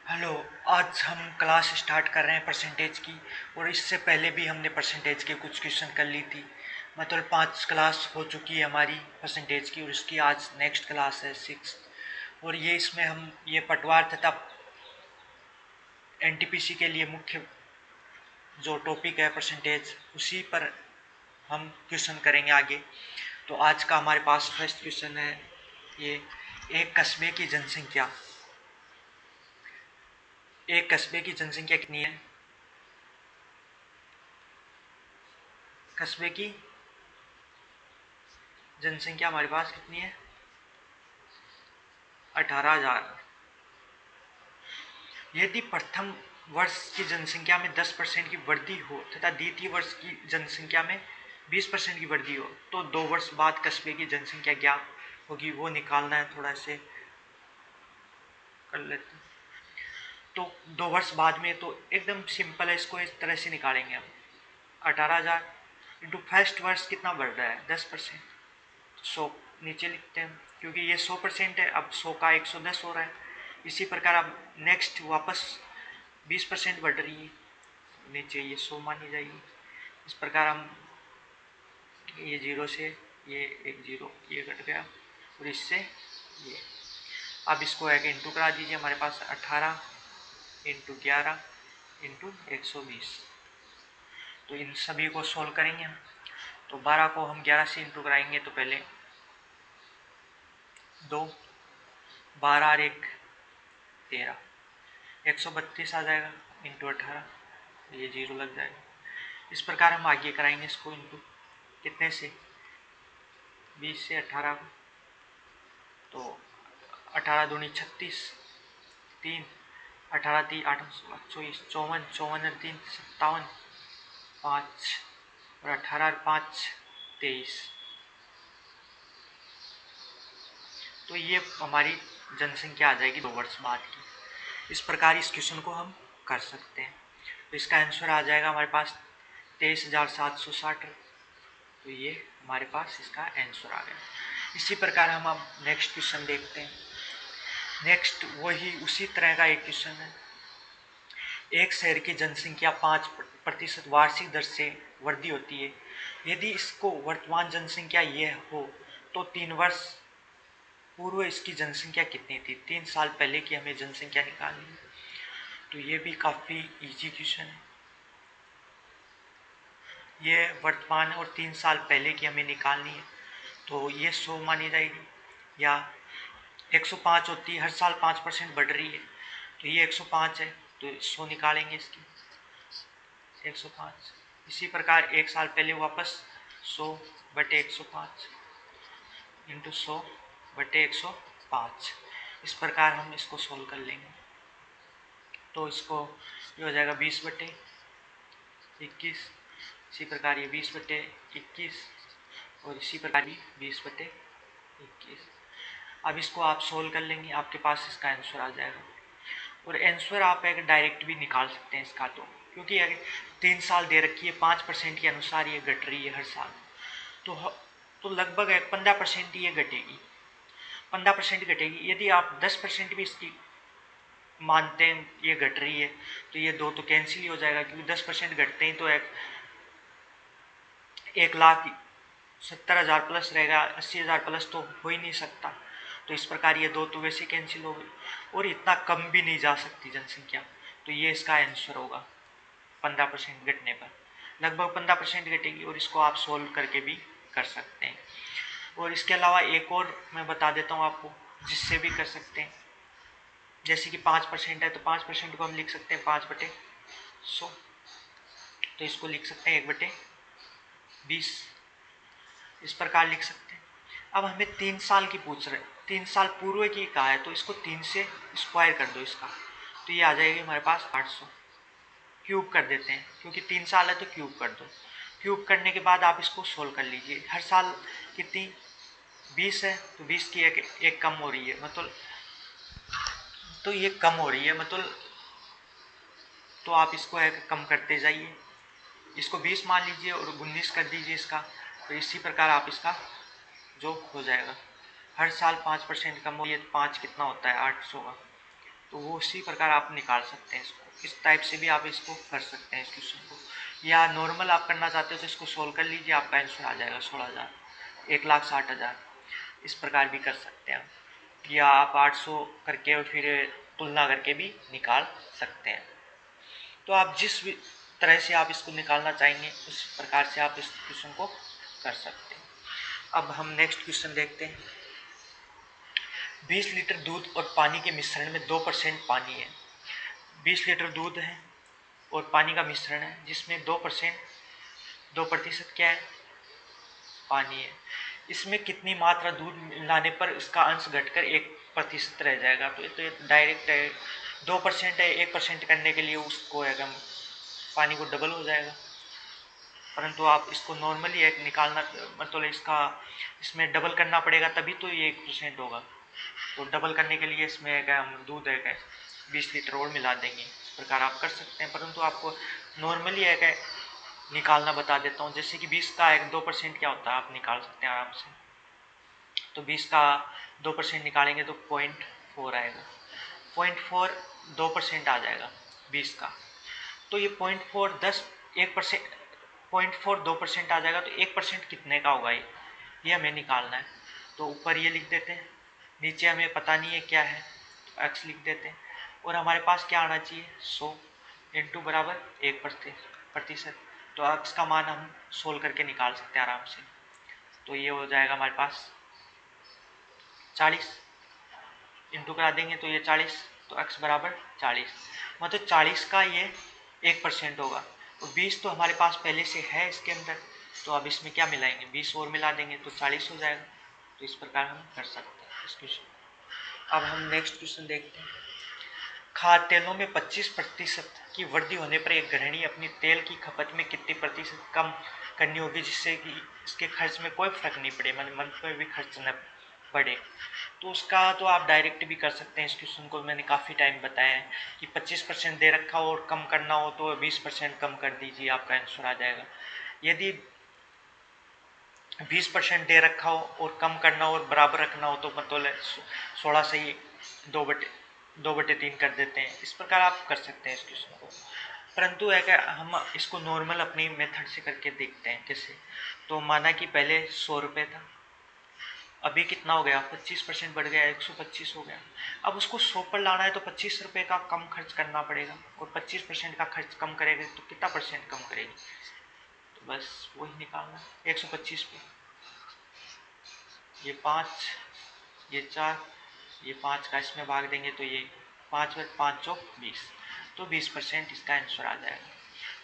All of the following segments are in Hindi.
हेलो। आज हम क्लास स्टार्ट कर रहे हैं परसेंटेज की। और इससे पहले भी हमने परसेंटेज के कुछ क्वेश्चन कर ली थी। मतलब 5 क्लास हो चुकी है हमारी परसेंटेज की, और इसकी आज नेक्स्ट क्लास है 6। और ये इसमें हम ये पटवार तथा एनटीपीसी के लिए मुख्य जो टॉपिक है परसेंटेज, उसी पर हम क्वेश्चन करेंगे आगे। तो आज का हमारे पास फर्स्ट क्वेश्चन है ये। एक कस्बे की जनसंख्या एक कस्बे की जनसंख्या कितनी है? कस्बे की जनसंख्या हमारे पास कितनी है? 18,000। यदि प्रथम वर्ष की जनसंख्या में 10% की वृद्धि हो तथा द्वितीय वर्ष की जनसंख्या में 20% की वृद्धि हो, तो 2 वर्ष बाद कस्बे की जनसंख्या क्या होगी वो निकालना है। थोड़ा से कर लेते हैं। तो 2 वर्ष बाद में तो एकदम सिंपल है, इसको इस तरह से निकालेंगे हम। 18,000 इंटू फर्स्ट वर्ष कितना बढ़ रहा है? 10%। 100 नीचे लिखते हैं, क्योंकि ये 100% है। अब 100 का 110 हो रहा है। इसी प्रकार अब नेक्स्ट वापस 20% बढ़ रही है, नीचे ये 100 मानी जाएगी। इस प्रकार हम ये जीरो से ये एक जीरो ये कट गया, और इससे ये। अब इसको एक इंटू करा दीजिए। हमारे पास 18 इंटू 11 इंटू 120। तो इन सभी को सोल्व करेंगे हम। तो 12 को हम 11 से इंटू कराएंगे, तो पहले 2, 12 और 1 13, 132 आ जाएगा इंटू 18, ये जीरो लग जाएगा। इस प्रकार हम आगे कराएंगे इसको इंटू कितने से? 20 से 18 को। तो 18 दूनी 36, 3, 18 3 8 24, 54, 54 और 3 57, 5 और 18 और 5 23। तो ये हमारी जनसंख्या आ जाएगी 2 वर्ष बाद की। इस प्रकार इस क्वेश्चन को हम कर सकते हैं। तो इसका आंसर आ जाएगा हमारे पास 23,760। तो ये हमारे पास इसका आंसर आ गया। इसी प्रकार हम अब नेक्स्ट क्वेश्चन देखते हैं। नेक्स्ट वही उसी तरह का एक क्वेश्चन है। एक शहर की जनसंख्या 5% वार्षिक दर से वृद्धि होती है। यदि इसको वर्तमान जनसंख्या यह हो, तो 3 वर्ष पूर्व इसकी जनसंख्या कितनी थी? 3 साल पहले की हमें जनसंख्या निकालनी है। तो ये भी काफ़ी इजी क्वेश्चन है। ये वर्तमान और 3 साल पहले की हमें निकालनी है। तो ये 100 मानी जाएगी, या 105 होती है। हर साल 5% बढ़ रही है, तो ये 105 है। तो 100 निकालेंगे इसकी, 105। इसी प्रकार 1 साल पहले वापस 100 बटे 105 इंटू 100 बटे 105। इस प्रकार हम इसको सोल्व कर लेंगे। तो इसको ये हो जाएगा 20 बटे 21। इसी प्रकार ये 20 बटे 21, और इसी प्रकार भी 20 बटे 21। अब इसको आप सोल्व कर लेंगे, आपके पास इसका आंसर आ जाएगा। और आंसर आप एक डायरेक्ट भी निकाल सकते हैं इसका, तो क्योंकि अगर 3 साल दे रखी है, 5% के अनुसार ये घट रही है हर साल, तो लगभग 15% ये घटेगी। 15% घटेगी। यदि आप 10% भी इसकी मानते हैं ये घट रही है, तो ये दो तो कैंसिल ही हो जाएगा, क्योंकि 10% घटते ही तो 1,70,000 प्लस रहेगा। 80,000 प्लस तो हो ही नहीं सकता। तो इस प्रकार ये दो तो वैसे कैंसिल हो गई, और इतना कम भी नहीं जा सकती जनसंख्या। तो ये इसका आंसर होगा 15% घटने पर। लगभग 15% घटेगी, और इसको आप सोल्व करके भी कर सकते हैं। और इसके अलावा एक और मैं बता देता हूँ आपको, जिससे भी कर सकते हैं। जैसे कि 5% है, तो 5% को हम लिख सकते हैं 5 बटे 100। तो इसको लिख सकते हैं 1 बटे 20। इस प्रकार लिख सकते हैं। अब हमें 3 साल की पूछ रहे, 3 साल पूर्व की कहा है, तो इसको 3 से स्क्वायर कर दो इसका। तो ये आ जाएगी हमारे पास 800। क्यूब कर देते हैं, क्योंकि 3 साल है तो क्यूब कर दो। क्यूब करने के बाद आप इसको सोल्व कर लीजिए। हर साल कितनी? 20 है, तो 20 की एक कम हो रही है, मतलब तो ये कम हो रही है, मतलब तो आप इसको एक कम करते जाइए। इसको 20 मान लीजिए और 19 कर दीजिए इसका। तो इसी प्रकार आप इसका जो हो जाएगा, हर साल 5% कम हो, ये 5 कितना होता है? 800 का। तो वो उसी प्रकार आप निकाल सकते हैं इसको। इस टाइप से भी आप इसको कर सकते हैं इस क्वेश्चन को, या नॉर्मल आप करना चाहते हो तो इसको सोल्व कर लीजिए, आपका आंसर आ जाएगा 16,000, 1,60,000। इस प्रकार भी कर सकते हैं, या आप 800 करके और फिर तुलना करके भी निकाल सकते हैं। तो आप जिस भी तरह से आप इसको निकालना चाहेंगे उस प्रकार से आप इस क्वेश्चन को कर सकते हैं। अब हम नेक्स्ट क्वेश्चन देखते हैं। 20 लीटर दूध और पानी के मिश्रण में 2% पानी है। 20 लीटर दूध है और पानी का मिश्रण है जिसमें 2% क्या है, पानी है। इसमें कितनी मात्रा दूध मिलाने पर इसका अंश घटकर 1% रह जाएगा। तो ये डायरेक्ट है, 2% है, 1% करने के लिए उसको एकदम पानी को डबल हो जाएगा, परंतु आप इसको नॉर्मली एक निकालना, मतलब इसमें डबल करना पड़ेगा तभी तो ये 1% होगा। तो डबल करने के लिए इसमें हम दूध है 20 लीटर और मिला देंगे। इस प्रकार आप कर सकते हैं, परंतु आपको नॉर्मली है निकालना बता देता हूँ। जैसे कि 20 का 2% क्या होता है आप निकाल सकते हैं आराम से। तो 20 का 2% निकालेंगे तो 0.4 आएगा। 0.4 2% आ जाएगा 20 का। तो ये 0.4 1% 0.4 2% आ जाएगा। तो 1% कितने का होगा ये हमें निकालना है। तो ऊपर ये लिख देते हैं, नीचे हमें पता नहीं है क्या है, तो x लिख देते हैं। और हमारे पास क्या आना चाहिए, 100 इंटू बराबर 1%। तो x का मान हम सोल्व करके निकाल सकते हैं आराम से। तो ये हो जाएगा हमारे पास 40, इंटू करा देंगे तो ये 40, तो x बराबर 40, मतलब 40 का ये 1% होगा। और 20 तो हमारे पास पहले से है इसके अंदर, तो अब इसमें क्या मिलाएंगे, 20 और मिला देंगे तो 40 हो जाएगा। तो इस प्रकार हम कर सकते हैं इस क्वेश्चन। अब हम नेक्स्ट क्वेश्चन देखते हैं। खाद्य तेलों में 25% की वृद्धि होने पर एक गृहिणी अपनी तेल की खपत में कितनी प्रतिशत कम करनी होगी जिससे कि इसके खर्च में कोई फर्क नहीं पड़े, मंथ में भी खर्च न बढ़े। तो उसका तो आप डायरेक्ट भी कर सकते हैं। इस क्वेश्चन को मैंने काफ़ी टाइम बताया है कि 25% दे रखा हो और कम करना हो तो 20% कम कर दीजिए, आपका आंसर आ जाएगा। यदि 20% दे रखा हो और कम करना हो और बराबर रखना हो तो मतलब 16 से ही 2/3 कर देते हैं। इस प्रकार आप कर सकते हैं इस क्वेश्चन को, परंतु है कि हम इसको नॉर्मल अपनी मेथड से करके देखते हैं कैसे। तो माना कि पहले 100 रुपये था, अभी कितना हो गया, 25% बढ़ गया, 125 हो गया। अब उसको 100 पर लाना है तो 25 रुपये का कम खर्च करना पड़ेगा, और 25% का खर्च कम करेंगे तो कितना परसेंट कम करेगी, तो बस वही निकालना है। 125 पे ये 5, ये 4, ये 5 का इसमें भाग देंगे तो ये 5 में 5 चौक 20, तो 20% इसका आंसर आ जाएगा।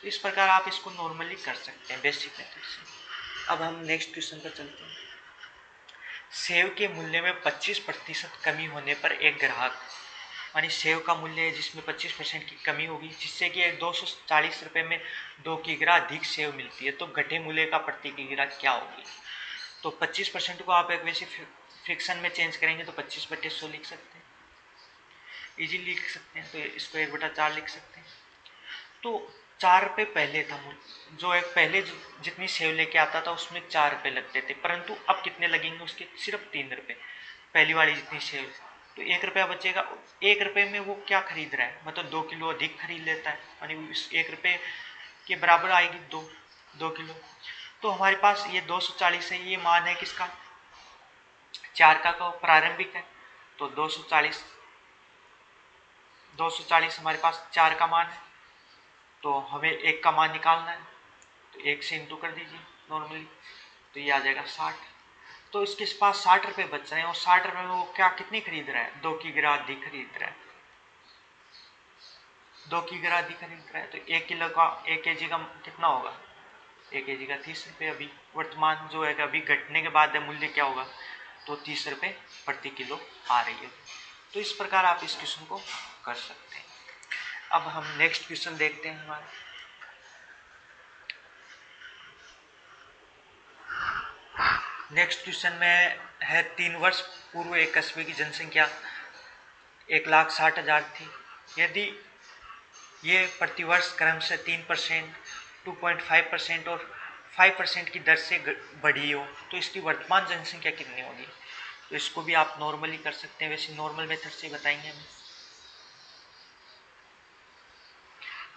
तो इस प्रकार आप इसको नॉर्मली कर सकते हैं बेसिक मेथड से। अब हम नेक्स्ट क्वेश्चन पर चलते हैं। सेव के मूल्य में 25% कमी होने पर एक ग्राहक, यानी सेव का मूल्य है जिसमें 25% की कमी होगी जिससे कि 240 रुपये में 2 किग्रा अधिक सेव मिलती है, तो घटे मूल्य का प्रति किग्रा क्या होगी। तो 25% को आप एक वैसे फ्रिक्शन में चेंज करेंगे तो 25/100 लिख सकते हैं, इजीली लिख सकते हैं। तो इसको 1/4 लिख सकते हैं। तो 4 रुपये पहले था, जो एक पहले जितनी सेव लेके आता था उसमें 4 रुपये लगते थे, परंतु अब कितने लगेंगे उसके, सिर्फ 3 रुपये, पहली वाली जितनी सेव। तो 1 रुपया बचेगा। 1 रुपये में वो क्या खरीद रहा है, मतलब 2 किलो अधिक खरीद लेता है, यानी इस 1 रुपये के बराबर आएगी 2 किलो। तो हमारे पास ये 240 है, ये मान है किसका, 4 का प्रारंभिक है। तो 240 हमारे पास 4 का मान है, तो हमें 1 का मान निकालना है, तो 1 से इंटू कर दीजिए नॉर्मली, तो ये आ जाएगा 60। तो इसके पास 60 रुपये बच रहे हैं, और 60 रुपये में वो क्या कितनी खरीद रहा है, 2 किग्रा अधिक खरीद रहा है, 2 किग्रा अधिक खरीद रहा है। तो 1 किलो का 1 kg का कितना होगा, 1 kg का 30 रुपये। अभी वर्तमान जो है अभी घटने के बाद मूल्य क्या होगा, तो 30 रुपये प्रति किलो आ रही है। तो इस प्रकार आप इस क्वेश्चन को कर सकते हैं। अब हम नेक्स्ट क्वेश्चन देखते हैं। हमारे नेक्स्ट क्वेश्चन में है 3 वर्ष पूर्व एक कस्बे की जनसंख्या 1,60,000 थी। यदि ये प्रतिवर्ष क्रम से 3%, 2.5% और 5% की दर से बढ़ी हो तो इसकी वर्तमान जनसंख्या कितनी होगी। तो इसको भी आप नॉर्मली कर सकते हैं, वैसे नॉर्मल मेथड से बताएंगे हमें।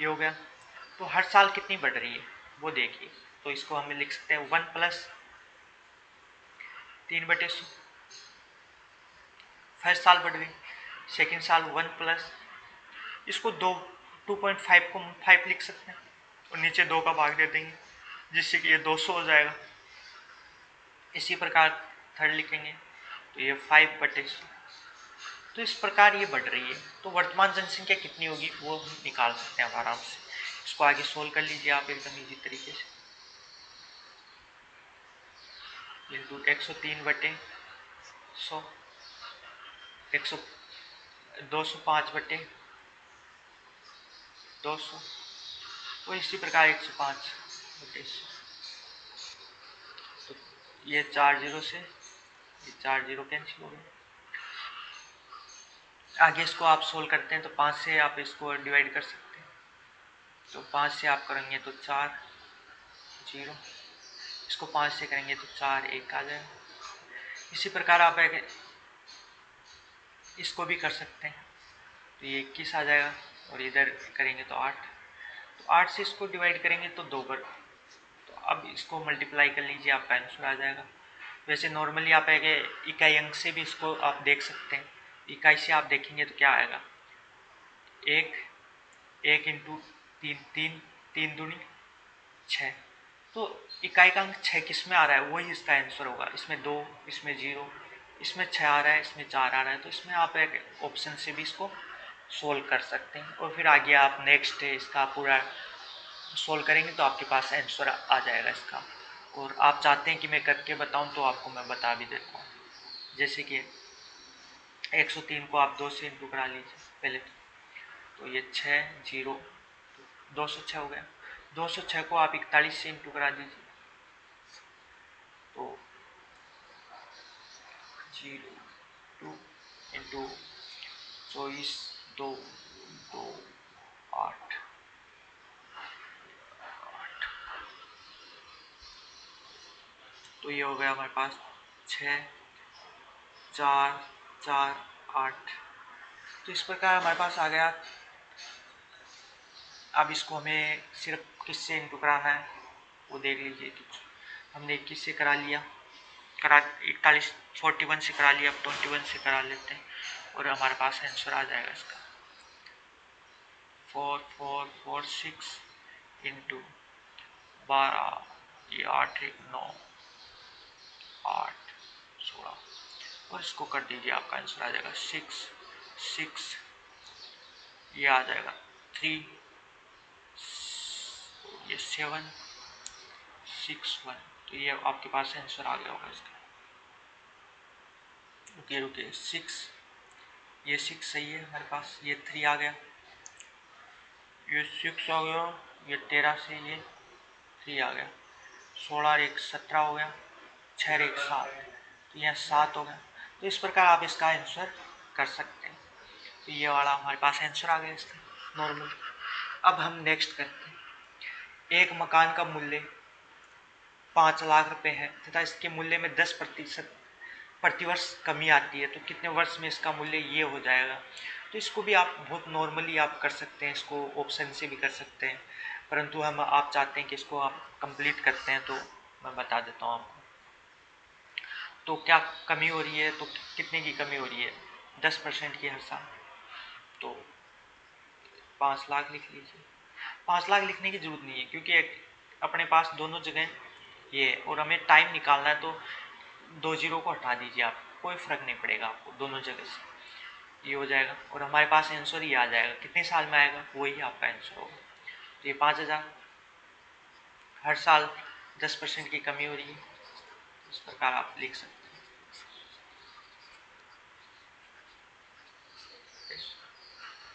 ये हो गया। तो हर साल कितनी बढ़ रही है वो देखिए। तो इसको हम लिख सकते हैं 1 प्लस 3/100। फर्स्ट साल बढ़ गई, सेकेंड साल 1 प्लस, इसको 2.5 को 5 लिख सकते हैं और नीचे 2 का भाग दे देंगे जिससे कि ये 200 हो जाएगा। इसी प्रकार थर्ड लिखेंगे तो ये 5/100। तो इस प्रकार ये बढ़ रही है। तो वर्तमान जनसंख्या कितनी होगी वो हम निकाल सकते हैं आराम से। इसको आगे सोल्व कर लीजिए आप एकदम इजी तरीके से। इंटू 103/100, 205/200 और इसी प्रकार 105/100। तो ये 4 जीरो से ये 4 जीरो कैंसिल हो गए। आगे इसको आप सोल्व करते हैं तो 5 से आप इसको डिवाइड कर सकते हैं। तो 5 से आप करेंगे तो 4 जीरो, इसको 5 से करेंगे तो 4 1 आ जाएगा। इसी प्रकार आप इसको भी कर सकते हैं। तो ये 21 आ जाएगा और इधर करेंगे तो 8। तो 8 से इसको डिवाइड करेंगे तो 2 बार। तो अब इसको मल्टीप्लाई कर लीजिए, आपका आंसर आ जाएगा। वैसे नॉर्मली आप इकाई अंक से भी इसको आप देख सकते हैं। इकाई से आप देखेंगे तो क्या आएगा, 1 इंटू 3 3 दूनी 6। तो इकाई का अंक 6 किस में आ रहा है वही इसका आंसर होगा। इसमें 2, इसमें 0, इसमें 6 आ रहा है, इसमें 4 आ रहा है। तो इसमें आप एक ऑप्शन से भी इसको सोल्व कर सकते हैं और फिर आगे आप नेक्स्ट इसका पूरा सोल्व करेंगे तो आपके पास आंसर आ जाएगा इसका। और आप चाहते हैं कि मैं करके बताऊं तो आपको मैं बता भी देता हूँ। जैसे कि 103 को आप 2 से इंटू करा लीजिए पहले। तो ये 6 0 206 हो गया। 206 को आप 41 से इंटू करा दीजिए। तो 0 2 इंटू 24 2 2 8। तो ये हो गया हमारे पास 6 4 4 8। तो इस प्रकार हमारे पास आ गया। अब इसको हमें सिर्फ किससे इंटू कराना है वो देख लीजिए। कि हमने 21 से करा लिया, 41 से करा लिया, अब 21 से करा लेते हैं और हमारे पास आंसर आ जाएगा इसका 4446 इंटू 12, ये 8 1 9 8 16 और इसको कर दीजिए, आपका आंसर आ जाएगा 6 6। ये आ जाएगा 3, ये 7 6 1। तो ये आपके पास आंसर आ गया होगा इसका। रुकिए 6, ये 6 सही है हमारे पास। ये 3 आ गया, ये 6 आ गया, ये 13 से ये 3 आ गया, 16 और 1 17 हो गया, 6 और 1 7। तो यहाँ 7 हो गया। तो इस प्रकार आप इसका आंसर कर सकते हैं। तो ये वाला हमारे पास आंसर आ गया इसका नॉर्मल। अब हम नेक्स्ट करते हैं। एक मकान का मूल्य 5 लाख रुपए है तथा इसके मूल्य में 10% प्रतिवर्ष कमी आती है, तो कितने वर्ष में इसका मूल्य ये हो जाएगा। तो इसको भी आप बहुत नॉर्मली आप कर सकते हैं, इसको ऑप्शन से भी कर सकते हैं, परंतु हम आप चाहते हैं कि इसको आप कंप्लीट करते हैं तो मैं बता देता हूँ आपको। तो क्या कमी हो रही है, तो कितने की कमी हो रही है, 10% की हर साल। तो 5 लाख लिख लीजिए। 5 लाख लिखने की जरूरत नहीं है क्योंकि अपने पास दोनों जगह ये और हमें टाइम निकालना है। तो 2 जीरो को हटा दीजिए आप, कोई फर्क नहीं पड़ेगा आपको दोनों जगह से। ये हो जाएगा और हमारे पास आंसर ये आ जाएगा। कितने साल में आएगा वही आपका आंसर होगा। तो ये 5000 हर साल 10% की कमी हो रही है, इस प्रकार आप लिख सकते हैं।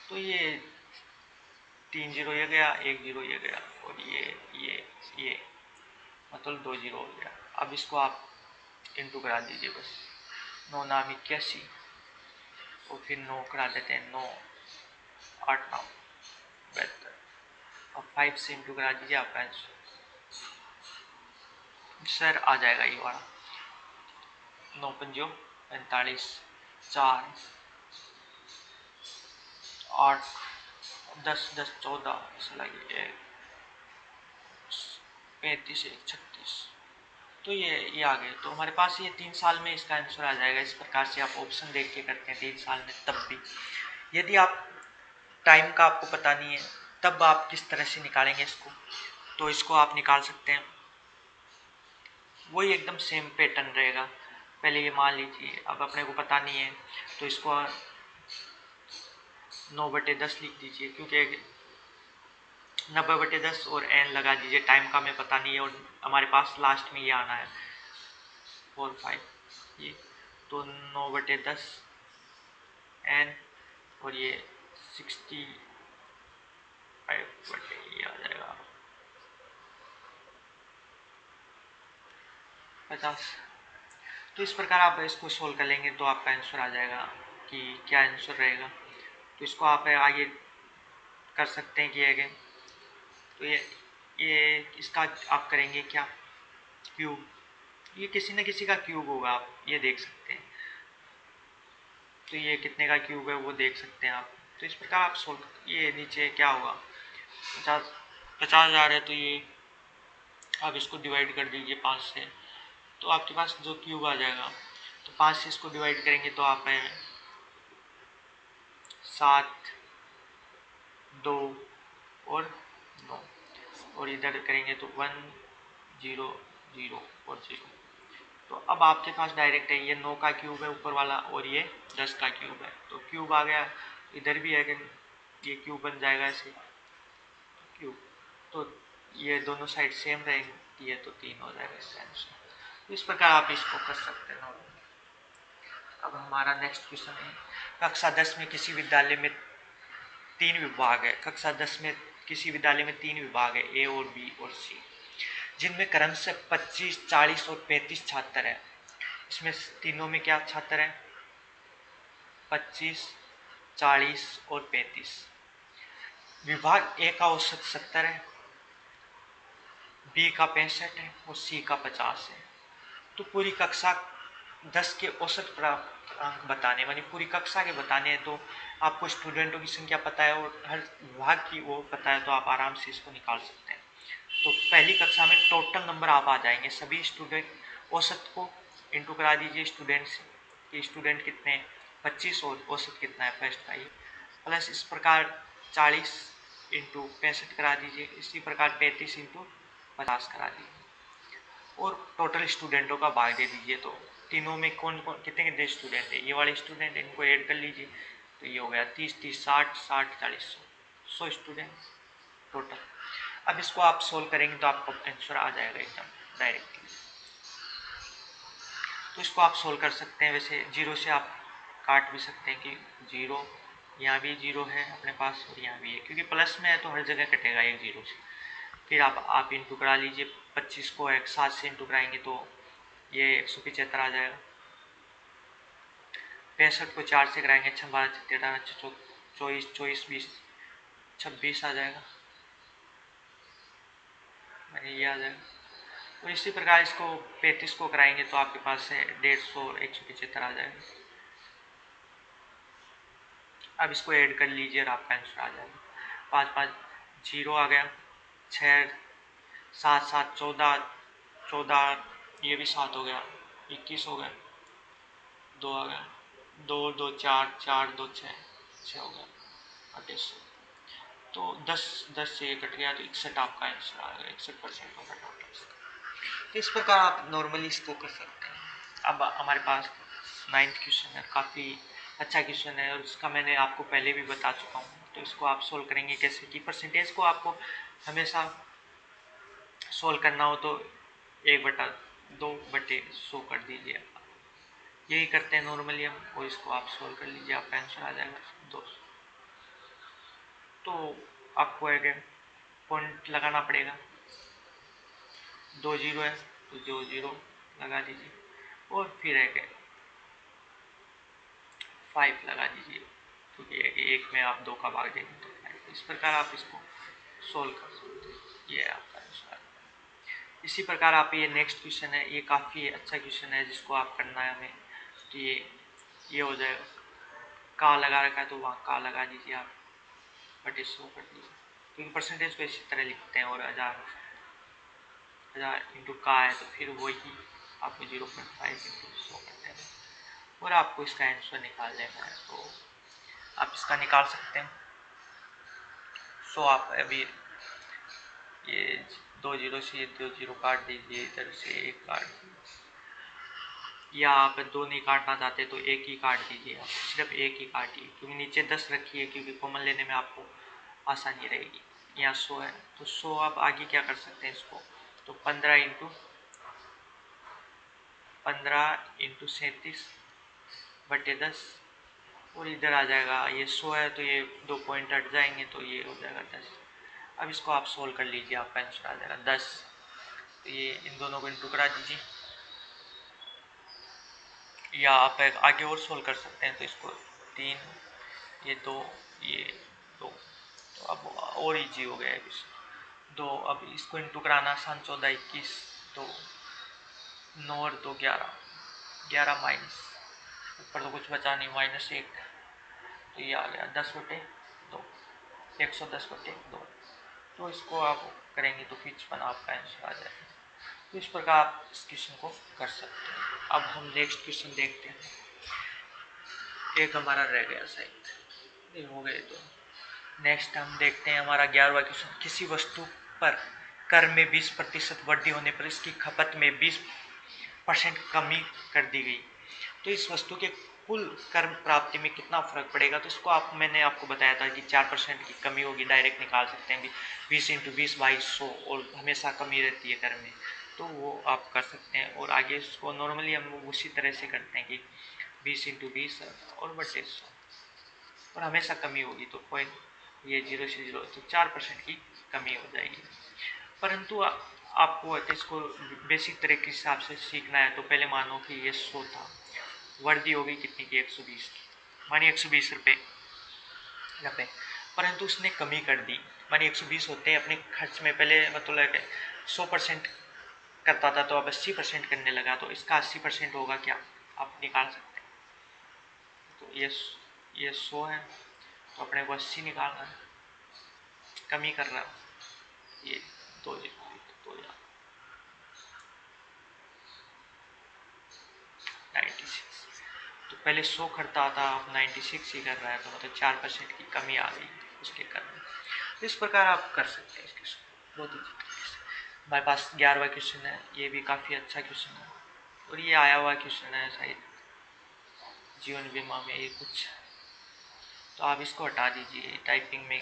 तो ये 3 जीरो ये गया, 1 जीरो ये गया और ये मतलब 2 जीरो हो गया। अब इसको आप इंटू करा दीजिए बस। 9 नाम 81 और फिर 9 करा देते हैं, 9 8 9 72। अब 5 से इंटू करा दीजिए, आपका आंसर सर आ जाएगा ये वाला 9 पंजो 45 4 8 10 10 14 ऐसा लगे 35 1 36। तो ये आ गए। तो हमारे पास ये 3 साल में इसका आंसर आ जाएगा। इस प्रकार से आप ऑप्शन देख के करते हैं 3 साल में। तब भी यदि आप टाइम का आपको पता नहीं है तब आप किस तरह से निकालेंगे इसको, तो इसको आप निकाल सकते हैं। वही एकदम सेम पैटर्न रहेगा। पहले ये मान लीजिए, अब अपने को पता नहीं है तो इसको 9/10 लिख दीजिए, क्योंकि 90/10 और n लगा दीजिए। टाइम का हमें पता नहीं है और हमारे पास लास्ट में ये आना है 4 5 ये। तो 9/10 n और ये 65 ये आ जाएगा 50। तो इस प्रकार आप इसको सोल्व कर लेंगे तो आपका आंसर आ जाएगा कि क्या आंसर रहेगा। तो इसको आप आगे कर सकते हैं कि आगे तो ये इसका आप करेंगे क्या, क्यूब। ये किसी न किसी का क्यूब होगा, आप ये देख सकते हैं। तो ये कितने का क्यूब है वो देख सकते हैं आप। तो इस प्रकार आप सोल्व, ये नीचे क्या होगा 50,000 है, तो ये आप इसको डिवाइड कर दीजिए 5 से, तो आपके पास जो क्यूब आ जाएगा। तो 5 से इसको डिवाइड करेंगे तो आप 7 2 और 9 और इधर करेंगे तो 1 0 0 और 0। तो अब आपके पास डायरेक्ट है, ये 9 का क्यूब है ऊपर वाला और ये 10 का क्यूब है। तो क्यूब आ गया, इधर भी है कि ये क्यूब बन जाएगा ऐसे क्यूब। तो ये दोनों साइड सेम रहेंगी, ये तो 3 हो जाएगा इसका आंसर। इस प्रकार आप इसको कर सकते हैं। अब हमारा नेक्स्ट क्वेश्चन है, कक्षा 10 में किसी विद्यालय में 3 विभाग है। कक्षा 10 में किसी विद्यालय में 3 विभाग है, ए और बी और सी, जिनमें क्रमशः 25 40 और 35 छात्र हैं। इसमें तीनों में क्या छात्र हैं, 25 40 और 35। विभाग ए का औसत 70 है, बी का 65 है और सी का 50 है। तो पूरी कक्षा 10 के औसत प्राप्त अंक बताने, मानी पूरी कक्षा के बताने हैं। तो आपको स्टूडेंटों की संख्या पता है और हर विभाग की वो पता है, तो आप आराम से इसको निकाल सकते हैं। तो पहली कक्षा में टोटल नंबर आप आ जाएंगे सभी स्टूडेंट, औसत को इंटू करा दीजिए स्टूडेंट से कि स्टूडेंट कितने हैं 25 और औसत कितना है फर्स्ट का ये, प्लस इस प्रकार 40 इंटू 65 करा दीजिए, इसी प्रकार 35 इंटू 50 करा दीजिए और टोटल स्टूडेंटों का भाग दे दीजिए। तो तीनों में कौन कौन कितने कितने स्टूडेंट है, ये वाले स्टूडेंट, इनको ऐड कर लीजिए। तो ये हो गया 30 30 60 60 40 100 स्टूडेंट टोटल। अब इसको आप सोल्व करेंगे तो आपको आंसर आ जाएगा एकदम डायरेक्टली। तो इसको आप सोल्व कर सकते हैं। वैसे जीरो से आप काट भी सकते हैं कि जीरो, यहाँ भी जीरो है अपने पास और यहाँ भी है, क्योंकि प्लस में है तो हर जगह कटेगा एक जीरो से। फिर आप इंटू करा लीजिए, 25 को 7 से इंटू कराएंगे तो ये 175 आ जाएगा। 65 को 4 से कराएंगे 6 12 13 24 24 20 26 आ जाएगा, ये आ जाएगा। और इसी प्रकार इसको 35 को कराएंगे तो आपके पास है 150 और 175 आ जाएगा। अब इसको ऐड कर लीजिए और आपका आंसर आ जाएगा। 5 5 0 आ गया, 6 7 7 14 14, ये भी 7 हो गया, 21 हो गया, 2 आ गया, 2 2 4 4 2 6 हो गया 28। तो 10 से ये कट गया तो 61 आपका आंसर आ गया, 61% होगा टोटल। तो इस प्रकार आप नॉर्मली इसको कर सकते हैं। अब हमारे पास 9th क्वेश्चन है, काफ़ी अच्छा क्वेश्चन है और इसका मैंने आपको पहले भी बता चुका हूँ। तो इसको आप सोल्व करेंगे कैसे कि परसेंटेज को आपको हमेशा सोल्व करना हो तो 1/2/100 कर दीजिए। यही करते हैं नॉर्मली हम, और इसको आप सोल्व कर लीजिए, आपका आंसर आ जाएगा 200। तो आपको एक पॉइंट लगाना पड़ेगा, 2 0 है तो 2 0 लगा दीजिए और फिर एक 5 लगा दीजिए, क्योंकि एक में आप 2 का भाग देंगे तो 5। इस प्रकार आप इसको सोल्व कर सकते हैं। ये आपका आंसर। इसी प्रकार आप ये नेक्स्ट क्वेश्चन है, ये काफ़ी अच्छा क्वेश्चन है जिसको आप करना है हमें। तो ये हो जाएगा, का लगा रखा है तो वहाँ का लगा दीजिए आप, बटे 100 कर दीजिए, क्योंकि परसेंटेज को इसी तरह लिखते हैं, और 1000 इंटू का है तो फिर वही आपको 0.5 इंटू 100 कर देना, और आपको इसका आंसर निकाल लेना है। तो आप इसका निकाल सकते हैं। सो आप अभी ये 2 जीरो से 2 जीरो काट दीजिए, इधर से 1 काट दीजिए, या आप 2 नहीं काटना चाहते तो 1 ही काट दीजिए, आप सिर्फ 1 ही काटिए, क्योंकि नीचे 10 रखिए, क्योंकि कॉमन लेने में आपको आसानी रहेगी। यहाँ 100 है तो 100 आप आगे क्या कर सकते हैं इसको, तो 15 इंटू 37 बटे 10, और इधर आ जाएगा, ये 100 है तो ये 2 पॉइंट हट जाएंगे तो ये हो जाएगा 10। अब इसको आप सोल्व कर लीजिए, आपका आंसर आ जाएगा 10। तो ये इन दोनों को इंटू करा दीजिए, या आप आगे और सोल्व कर सकते हैं। तो इसको 3, ये 2, ये 2, तो अब और इजी हो गया है कुछ 2। अब इसको इंटू कराना आसान, 14 21 2 9 और 2 11, 11 माइनस ऊपर तो कुछ बचा नहीं, -1, तो ये आ गया 10 बटे 2, 110 बटे 2। तो इसको आप करेंगे तो 55 आपका आंसर आ जाएगा। तो इस प्रकार आप इस क्वेश्चन को कर सकते हैं। अब हम नेक्स्ट क्वेश्चन देखते हैं, एक हमारा रह गया शायद, ये हो गए। तो नेक्स्ट हम देखते हैं हमारा 11वां क्वेश्चन, किसी वस्तु पर कर में 20% वृद्धि होने पर इसकी खपत में 20% कमी कर दी गई, तो इस वस्तु के कुल कर प्राप्ति में कितना फर्क पड़ेगा। तो इसको मैंने आपको बताया था कि 4% की कमी होगी, डायरेक्ट निकाल सकते हैं 20 इंटू 20 2200, और हमेशा कमी रहती है कर में, तो वो आप कर सकते हैं। और आगे इसको नॉर्मली हम उसी तरह से करते हैं कि 20 इंटू 20 और बटे 100, और हमेशा कमी होगी, तो पॉइंट ये 0 से 0, तो 4% की कमी हो जाएगी। परंतु आपको इसको बेसिक तरीके के हिसाब से सीखना है। तो पहले मानो कि ये 100 था, वर्दी हो गई कितनी की 120 की, मानिए 120 रुपये, परंतु उसने कमी कर दी, मानिए 120 होते हैं, अपने खर्च में पहले मतलब 100% करता था तो अब 80% करने लगा, तो इसका 80% होगा क्या, आप निकाल सकते हैं। तो ये 100 है तो अपने को 80 निकालना है, कमी कर रहा है ये 2 96, तो पहले 100 करता था, अब 96 ही कर रहा है, तो मतलब 4% की कमी आ गई उसके कर में। तो इस प्रकार आप कर सकते हैं इस क्वेश्चन को बहुत ही तरीके से। हमारे पास 11वां क्वेश्चन है, ये भी काफ़ी अच्छा क्वेश्चन है, और ये आया हुआ क्वेश्चन है शायद जीवन बीमा में ये कुछ, तो आप इसको हटा दीजिए, टाइपिंग में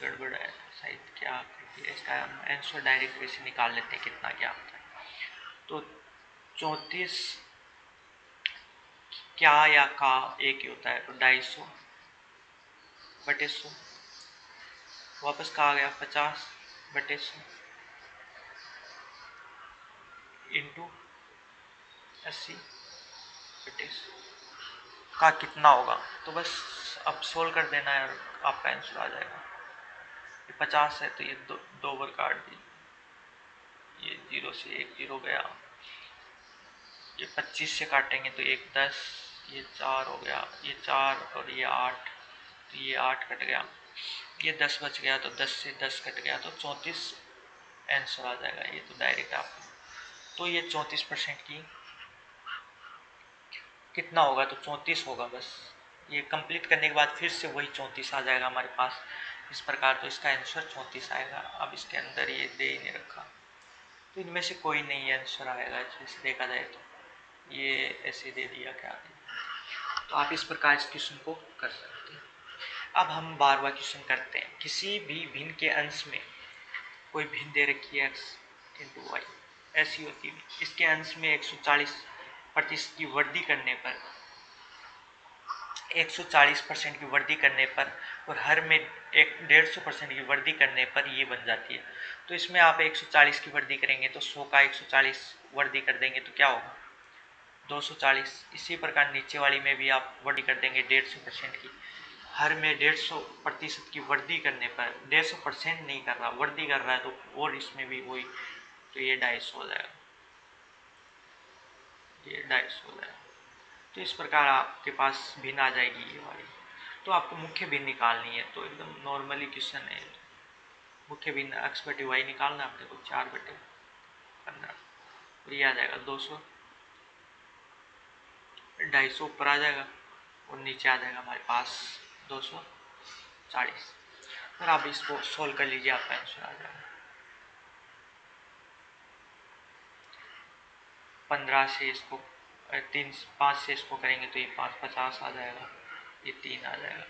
गड़बड़ है शायद, क्या इसका आंसर डायरेक्ट वैसे निकाल लेते हैं कितना क्या होता है। तो 34 क्या या का एक ही होता है, तो 250 बटे 100, वापस का आ गया 50 बटे 100 इंटू 80 बटे 100 का कितना होगा। तो बस अब सोल्व कर देना है और आपका आंसर आ जाएगा। ये 50 है तो ये दो बार काट दीजिए, ये 0 से 1 0 गया, ये 25 से काटेंगे तो 1 10, ये 4 हो गया, ये 4 और ये 8, तो ये 8 कट गया, ये 10 बच गया, तो 10 से 10 कट गया, तो 34 आंसर आ जाएगा। ये तो डायरेक्ट आप, तो ये 34% की कितना होगा, तो 34 होगा। बस ये कंप्लीट करने के बाद फिर से वही 34 आ जाएगा हमारे पास इस प्रकार, तो इसका आंसर 34 आएगा। अब इसके अंदर ये दे ही नहीं रखा, तो इनमें से कोई नहीं आंसर आएगा जैसे देखा जाए, तो ये ऐसे दे दिया क्या दे। तो आप इस प्रकार इस क्वेश्चन को कर सकते हैं। अब हम 12वां क्वेश्चन करते हैं, किसी भी भिन्न के अंश में कोई भिन्न दे रखी है x इंटू वाई, ऐसी होती है, इसके अंश में 140% की वृद्धि करने पर 140% की वृद्धि करने पर और हर में 150% की वृद्धि करने पर ये बन जाती है। तो इसमें आप 140 की वृद्धि करेंगे तो 100 का 140 वृद्धि कर देंगे तो क्या होगा, 240। इसी प्रकार नीचे वाली में भी आप वृद्धि कर देंगे 150% की, हर में 150% की वृद्धि करने पर, 150% नहीं कर रहा, वृद्धि कर रहा है, तो और इसमें भी वही, तो ये 250 हो जाएगा, ये 250 हो जाएगा। तो इस प्रकार आपके पास भिन्न आ जाएगी ये वाली। तो आपको मुख्य भिन्न निकालनी है। तो एकदम नॉर्मली क्वेश्चन है। मुख्य भिन्न x बटे वाई निकालना है अपने को 4/15 और ये आ जाएगा 200, 250 ऊपर आ जाएगा और नीचे आ जाएगा हमारे पास 240। और आप इसको सोल्व कर लीजिए, आपका आंसर आ जाएगा 15 से इसको 5 से इसको करेंगे तो ये 5 50 आ जाएगा, ये 3 आ जाएगा,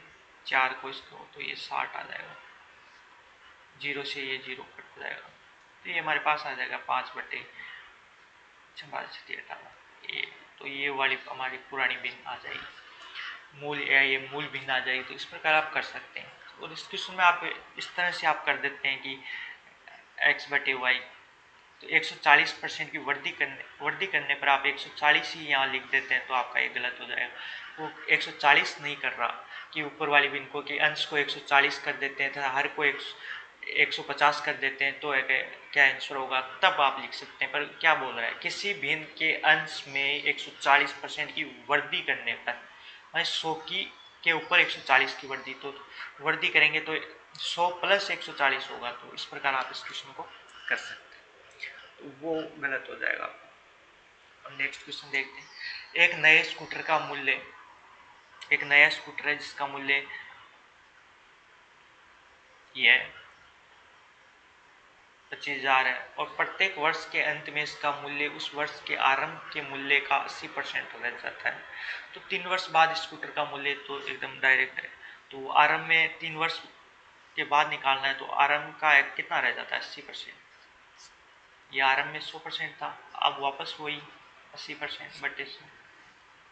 4 को इसको तो ये 60 आ जाएगा, 0 से ये 0 कट जाएगा तो ये हमारे पास आ जाएगा 5/18 ये। तो ये वाली हमारी पुरानी भिन्न आ जाएगी, मूल या ये मूल भिन्न आ जाएगी। तो इस प्रकार आप कर सकते हैं। और इस क्वेश्चन में आप इस तरह से आप कर देते हैं कि x बटे वाई, तो 140% की वृद्धि करने पर आप 140 ही यहाँ लिख देते हैं तो आपका ये गलत हो जाएगा। वो 140 नहीं कर रहा कि ऊपर वाली भिन्न को कि अंश को 140 कर देते हैं तथा हर को 150 कर देते हैं तो क्या आंसर होगा, तब आप लिख सकते हैं। पर क्या बोल रहा है, किसी भिन्न के अंश में 140% की वृद्धि करने पर, 100 की के ऊपर 140 की वृद्धि, तो वृद्धि करेंगे तो 100 + 140 होगा। तो इस प्रकार आप इस क्वेश्चन को कर सकते हैं, तो वो गलत हो जाएगा। अब नेक्स्ट क्वेश्चन देखते हैं। एक नया स्कूटर है जिसका मूल्य ये है 25,000 है और प्रत्येक वर्ष के अंत में इसका मूल्य उस वर्ष के आरंभ के मूल्य का 80% रह जाता है। तो 3 वर्ष बाद स्कूटर का मूल्य तो एकदम डायरेक्ट है, तो आरंभ में 3 वर्ष के बाद निकालना है तो आरंभ का कितना रह जाता है 80%। ये आरंभ में 100% था, अब वापस वही 80% बटे 100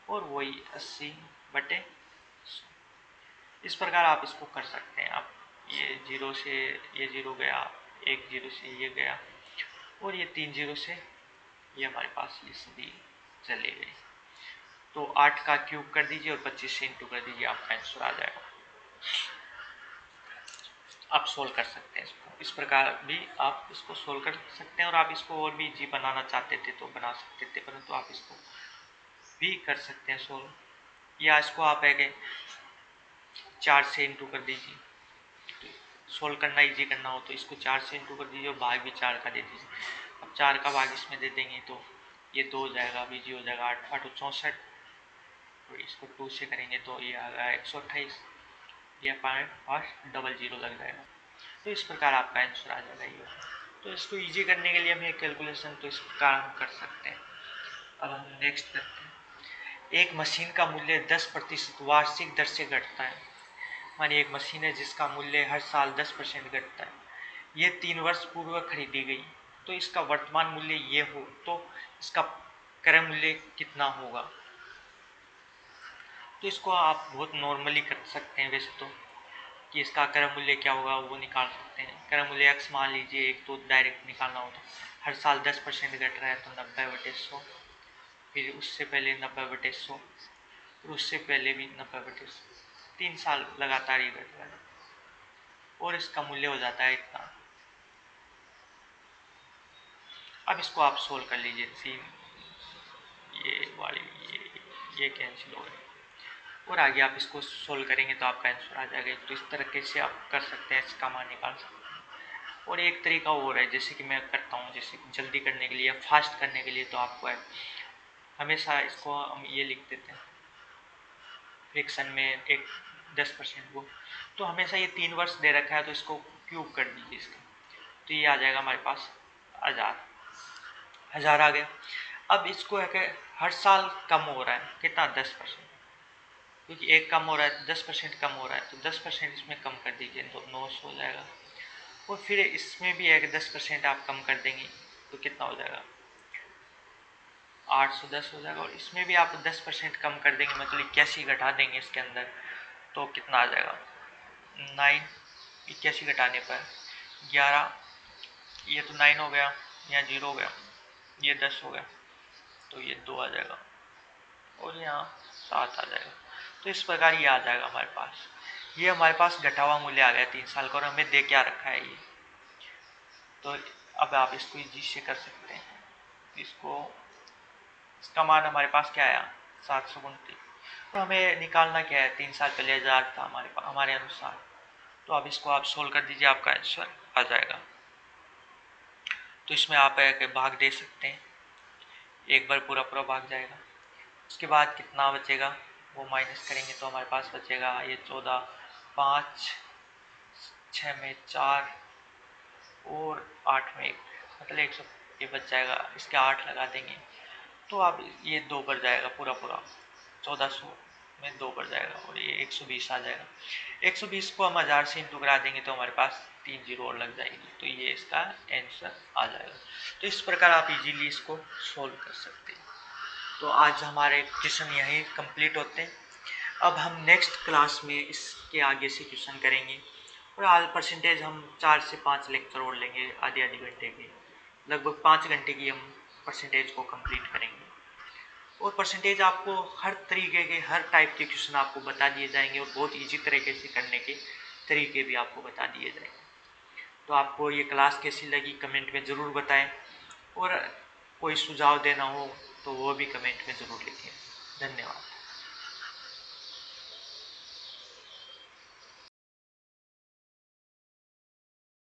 और वही 80/100। इस प्रकार आप इसको कर सकते हैं। आप ये 0 से ये 0 गया, 1 0 से ये गया और ये 3 0 से ये हमारे पास ये सभी चले गए। तो 8 का क्यूब कर दीजिए और 25 से इंटू कर दीजिए, आपका आंसर आ जाएगा। आप सोल्व कर सकते हैं इसको। इस प्रकार भी आप इसको सोल्व कर सकते हैं और आप इसको और भी इजी बनाना चाहते थे तो बना सकते थे, परंतु आप इसको भी कर सकते हैं सोल्व। या इसको आप है कि 4 से इंटू कर दीजिए, सोल्व करना इजी करना हो तो इसको 4 से इंटू कर दीजिए और भाग भी 4 का दे दीजिए। अब 4 का भाग इसमें दे देंगे तो ये 2 हो जाएगा, बीजी हो जाएगा 8 8 64, तो इसको 2 से करेंगे तो ये आ गया 128, ये 5 लग जाएगा। तो इस प्रकार आपका आंसर आ जाएगा ये। तो इसको इजी करने के लिए हमें कैलकुलेशन तो इस प्रकार हम कर सकते हैं। अब हम नेक्स्ट करते हैं। एक मशीन का मूल्य 10% वार्षिक दर से घटता है। मानिए एक मशीन है जिसका मूल्य हर साल 10% घटता है। ये 3 वर्ष पूर्व खरीदी गई, तो इसका वर्तमान मूल्य ये हो तो इसका क्रय मूल्य कितना होगा। तो इसको आप बहुत नॉर्मली कर सकते हैं वैसे तो, कि इसका क्रय मूल्य क्या होगा वो निकाल सकते हैं। क्रय मूल्य x मान लीजिए, एक तो डायरेक्ट निकालना हो तो हर साल 10% घट रहा है तो 90/100, फिर उससे पहले 90/100 और उससे पहले भी 90/100, 3 साल लगातार ही घट रहा है और इसका मूल्य हो जाता है इतना। अब इसको आप सोल्व कर लीजिए। ये वाली ये कैंसिल हो गई और आगे आप इसको सोल्व करेंगे तो आपका आंसर आ जाएगा। तो इस तरीके से आप कर सकते हैं, इसका मान निकाल सकते हैं। और एक तरीका और है जैसे कि मैं करता हूँ, जैसे जल्दी करने के लिए या फास्ट करने के लिए, तो आपको है हमेशा इसको हम ये लिख देते हैं फ्रैक्शन में एक 10% वो, तो हमेशा ये 3 वर्ष दे रखा है तो इसको क्यूब कर दीजिए इसका, तो ये आ जाएगा हमारे पास 1000 आ गया। अब इसको है कि हर साल कम हो रहा है कितना 10%, क्योंकि एक कम हो रहा है 10% कम हो रहा है तो 10% इसमें कम कर दीजिए तो 900 हो जाएगा। और फिर इसमें भी है कि 10% आप कम कर देंगे तो कितना हो जाएगा 810 हो जाएगा। और इसमें भी आप 10% कम कर देंगे, मतलब 81 घटा देंगे इसके अंदर तो कितना आ जाएगा 81 घटाने पर 11, ये तो 9 हो गया, यहाँ 0 हो गया, ये 10 हो गया तो ये 2 आ जाएगा और यहाँ 7 आ जाएगा। तो इस प्रकार ये आ जाएगा हमारे पास। ये हमारे पास घटा हुआ मूल्य आ गया 3 साल का और हमें दे क्या रखा है ये। तो अब आप इसको इजी से कर सकते हैं। इसका मान हमारे पास क्या आया 729, तो हमें निकालना क्या है, 3 साल पहले 1000 था हमारे अनुसार। तो अब इसको आप सोल्व कर दीजिए, आपका आंसर आ जाएगा। तो इसमें आप एक भाग दे सकते हैं, एक बार पूरा पूरा भाग जाएगा। उसके बाद कितना बचेगा वो माइनस करेंगे तो हमारे पास बचेगा ये 14, 5, 6 में 4 और 8 में 1, मतलब 100 ये बच जाएगा। इसके 8 लगा देंगे तो अब ये 2 बढ़ जाएगा, पूरा पूरा 1400 में 2 बढ़ जाएगा और ये 120 आ जाएगा। 120 को हम 1000 से इंटू करा देंगे तो हमारे पास 3 जीरो और लग जाएगी, तो ये इसका आंसर आ जाएगा। तो इस प्रकार आप इजीली इसको सोल्व कर सकते हैं। तो आज हमारे क्वेश्चन यहीं कंप्लीट होते हैं। अब हम नेक्स्ट क्लास में इसके आगे से क्वेश्चन करेंगे और आज परसेंटेज हम 4 से 5 लेक्चर और लेंगे, आधे आधे घंटे के, लगभग 5 घंटे की हम परसेंटेज को कंप्लीट करेंगे। और परसेंटेज आपको हर तरीके के, हर टाइप के क्वेश्चन आपको बता दिए जाएंगे और बहुत इजी तरीके से करने के तरीके भी आपको बता दिए जाएंगे। तो आपको ये क्लास कैसी लगी कमेंट में ज़रूर बताएं, और कोई सुझाव देना हो तो वो भी कमेंट में ज़रूर लिखें। धन्यवाद।